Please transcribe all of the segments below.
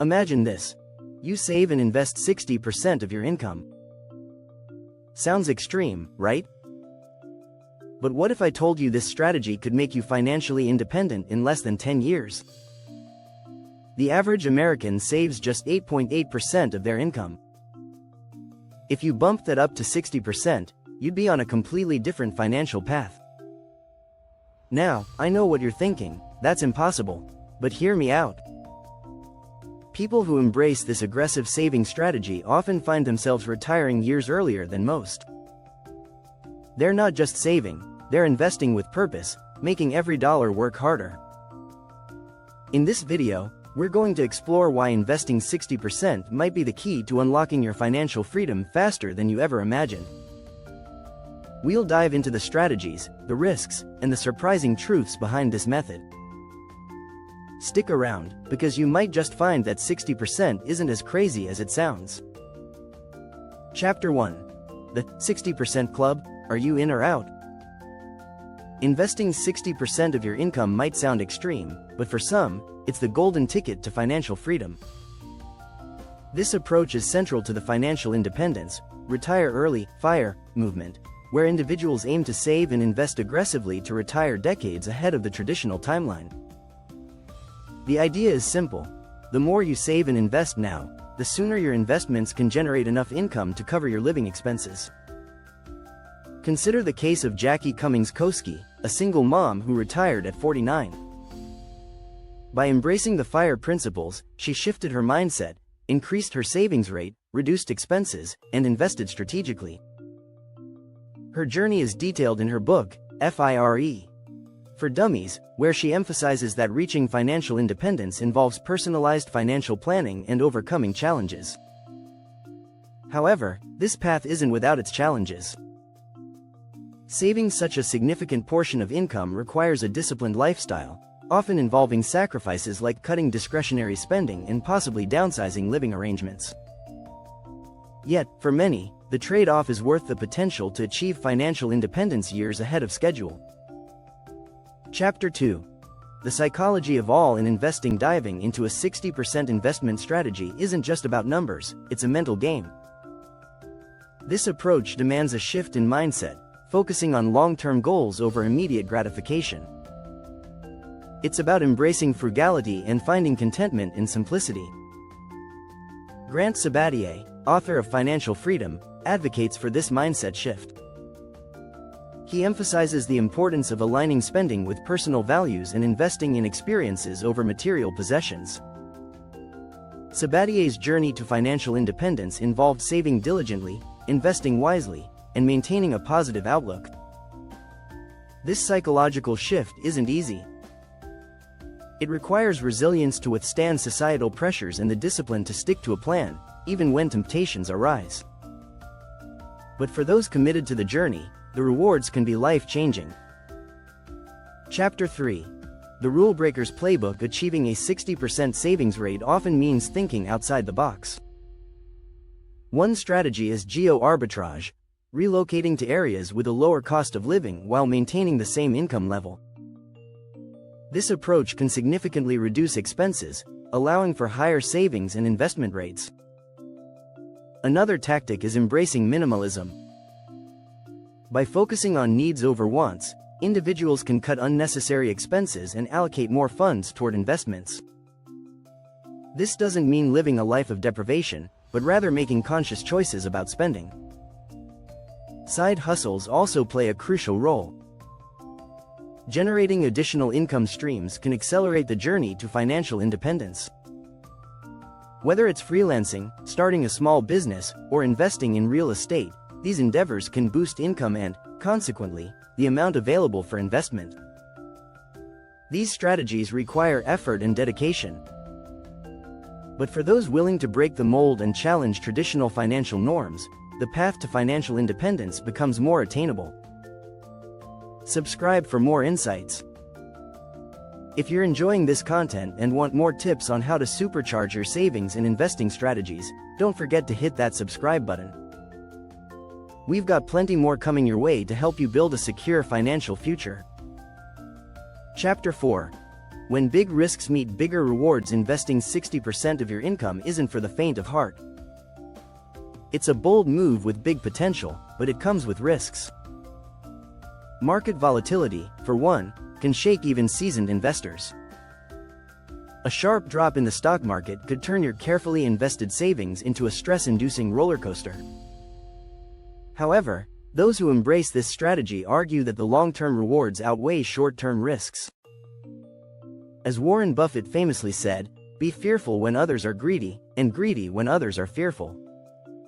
Imagine this. You save and invest 60% of your income. Sounds extreme, right? But what if I told you this strategy could make you financially independent in less than 10 years? The average American saves just 8.8% of their income. If you bump that up to 60%, you'd be on a completely different financial path. Now, I know what you're thinking, that's impossible. But hear me out. People who embrace this aggressive saving strategy often find themselves retiring years earlier than most. They're not just saving, they're investing with purpose, making every dollar work harder. In this video, we're going to explore why investing 60% might be the key to unlocking your financial freedom faster than you ever imagined. We'll dive into the strategies, the risks, and the surprising truths behind this method. Stick around, because you might just find that 60% isn't as crazy as it sounds. Chapter 1. The 60% Club, are you in or out? Investing 60% of your income might sound extreme, but for some, it's the golden ticket to financial freedom. This approach is central to the financial independence, retire early, FIRE movement, where individuals aim to save and invest aggressively to retire decades ahead of the traditional timeline. The idea is simple. The more you save and invest now, the sooner your investments can generate enough income to cover your living expenses. Consider the case of Jackie Cummings-Koski, a single mom who retired at 49. By embracing the FIRE principles, she shifted her mindset, increased her savings rate, reduced expenses, and invested strategically. Her journey is detailed in her book, FIRE for Dummies, where she emphasizes that reaching financial independence involves personalized financial planning and overcoming challenges. However, this path isn't without its challenges. Saving such a significant portion of income requires a disciplined lifestyle, often involving sacrifices like cutting discretionary spending and possibly downsizing living arrangements. Yet, for many, the trade-off is worth the potential to achieve financial independence years ahead of schedule. Chapter 2. The psychology of all in investing. Diving into a 60% investment strategy isn't just about numbers, it's a mental game. This approach demands a shift in mindset, focusing on long-term goals over immediate gratification. It's about embracing frugality and finding contentment in simplicity. Grant Sabatier, author of Financial Freedom, advocates for this mindset shift. He emphasizes the importance of aligning spending with personal values and investing in experiences over material possessions. Sabatier's journey to financial independence involved saving diligently, investing wisely, and maintaining a positive outlook. This psychological shift isn't easy. It requires resilience to withstand societal pressures and the discipline to stick to a plan, even when temptations arise. But for those committed to the journey, the rewards can be life-changing. Chapter 3. The Rule Breaker's Playbook. Achieving a 60% savings rate often means thinking outside the box. One strategy is geo-arbitrage, relocating to areas with a lower cost of living while maintaining the same income level. This approach can significantly reduce expenses, allowing for higher savings and investment rates. Another tactic is embracing minimalism. By focusing on needs over wants, individuals can cut unnecessary expenses and allocate more funds toward investments. This doesn't mean living a life of deprivation, but rather making conscious choices about spending. Side hustles also play a crucial role. Generating additional income streams can accelerate the journey to financial independence. Whether it's freelancing, starting a small business, or investing in real estate, these endeavors can boost income and, consequently, the amount available for investment. These strategies require effort and dedication. But for those willing to break the mold and challenge traditional financial norms, the path to financial independence becomes more attainable. Subscribe for more insights. If you're enjoying this content and want more tips on how to supercharge your savings and investing strategies, don't forget to hit that subscribe button. We've got plenty more coming your way to help you build a secure financial future. Chapter 4. When big risks meet bigger rewards, investing 60% of your income isn't for the faint of heart. It's a bold move with big potential, but it comes with risks. Market volatility, for one, can shake even seasoned investors. A sharp drop in the stock market could turn your carefully invested savings into a stress-inducing roller coaster. However, those who embrace this strategy argue that the long-term rewards outweigh short-term risks. As Warren Buffett famously said, "Be fearful when others are greedy, and greedy when others are fearful."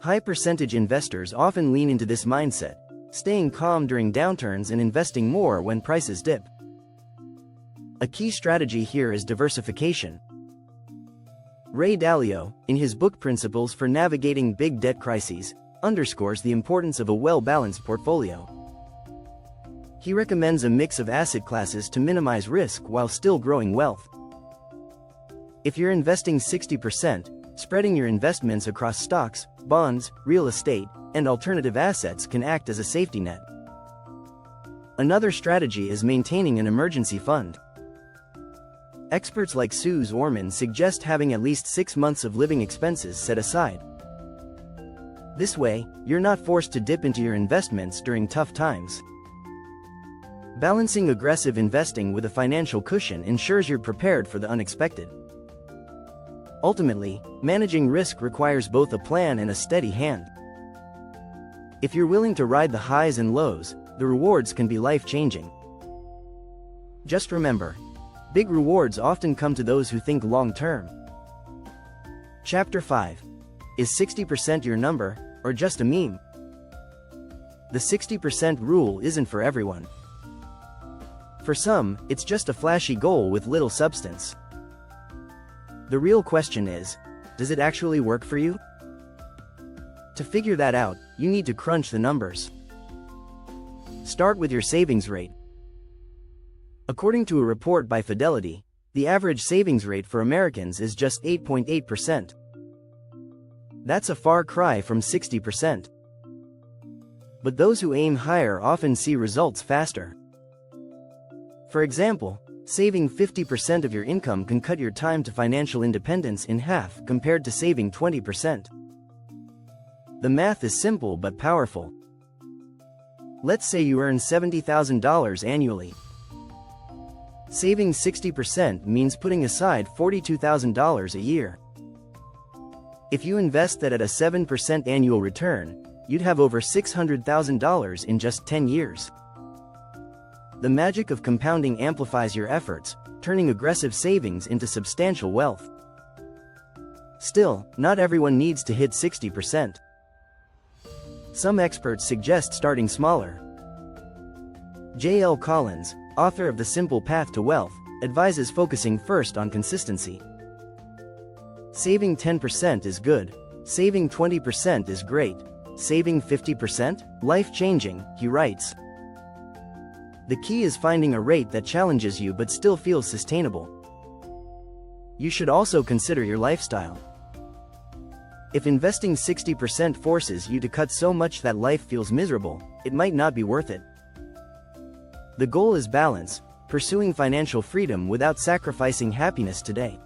High-percentage investors often lean into this mindset, staying calm during downturns and investing more when prices dip. A key strategy here is diversification. Ray Dalio, in his book Principles for Navigating Big Debt Crises, underscores the importance of a well-balanced portfolio. He recommends a mix of asset classes to minimize risk while still growing wealth. If you're investing 60%, spreading your investments across stocks, bonds, real estate, and alternative assets can act as a safety net. Another strategy is maintaining an emergency fund. Experts like Suze Orman suggest having at least 6 months of living expenses set aside. This way, you're not forced to dip into your investments during tough times. Balancing aggressive investing with a financial cushion ensures you're prepared for the unexpected. Ultimately, managing risk requires both a plan and a steady hand. If you're willing to ride the highs and lows, the rewards can be life-changing. Just remember, big rewards often come to those who think long-term. Chapter 5. Is 60% your number, or just a meme? The 60% rule isn't for everyone. For some, it's just a flashy goal with little substance. The real question is, does it actually work for you? To figure that out, you need to crunch the numbers. Start with your savings rate. According to a report by Fidelity, the average savings rate for Americans is just 8.8%. That's a far cry from 60%. But those who aim higher often see results faster. For example, saving 50% of your income can cut your time to financial independence in half compared to saving 20%. The math is simple but powerful. Let's say you earn $70,000 annually. Saving 60% means putting aside $42,000 a year. If you invest that at a 7% annual return, you'd have over $600,000 in just 10 years. The magic of compounding amplifies your efforts, turning aggressive savings into substantial wealth. Still, not everyone needs to hit 60%. Some experts suggest starting smaller. J.L. Collins, author of The Simple Path to Wealth, advises focusing first on consistency. Saving 10% is good. Saving 20% is great. Saving 50%? Life-changing, he writes. The key is finding a rate that challenges you but still feels sustainable. You should also consider your lifestyle. If investing 60% forces you to cut so much that life feels miserable, it might not be worth it. The goal is balance, pursuing financial freedom without sacrificing happiness today.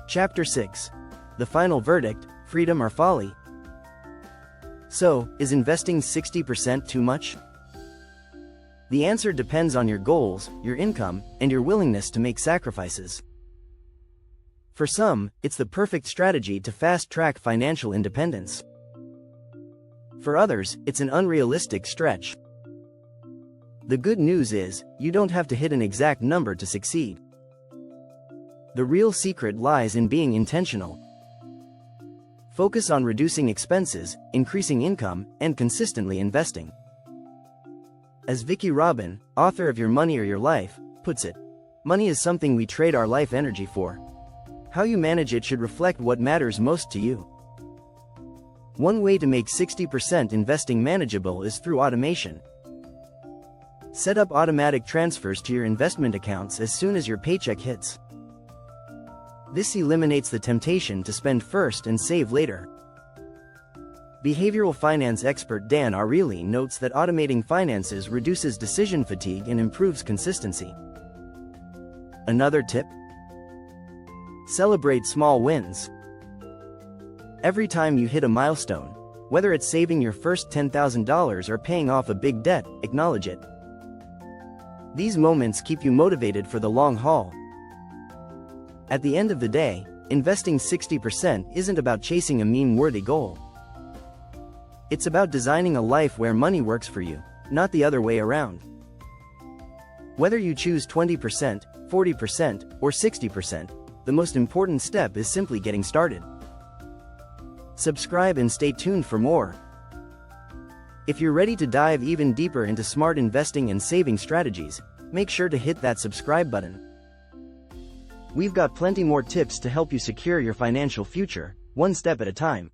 Chapter 6. The final verdict, freedom or folly? So, is investing 60% too much? The answer depends on your goals, your income, and your willingness to make sacrifices. For some, it's the perfect strategy to fast-track financial independence. For others, it's an unrealistic stretch. The good news is, you don't have to hit an exact number to succeed. The real secret lies in being intentional. Focus on reducing expenses, increasing income, and consistently investing. As Vicki Robin, author of Your Money or Your Life, puts it, money is something we trade our life energy for. How you manage it should reflect what matters most to you. One way to make 60% investing manageable is through automation. Set up automatic transfers to your investment accounts as soon as your paycheck hits. This eliminates the temptation to spend first and save later. Behavioral finance expert Dan Ariely notes that automating finances reduces decision fatigue and improves consistency. Another tip? Celebrate small wins. Every time you hit a milestone, whether it's saving your first $10,000 or paying off a big debt, acknowledge it. These moments keep you motivated for the long haul. At the end of the day, investing 60% isn't about chasing a meme-worthy goal. It's about designing a life where money works for you, not the other way around. Whether you choose 20%, 40%, or 60%, the most important step is simply getting started. Subscribe and stay tuned for more. If you're ready to dive even deeper into smart investing and saving strategies, make sure to hit that subscribe button. We've got plenty more tips to help you secure your financial future, one step at a time.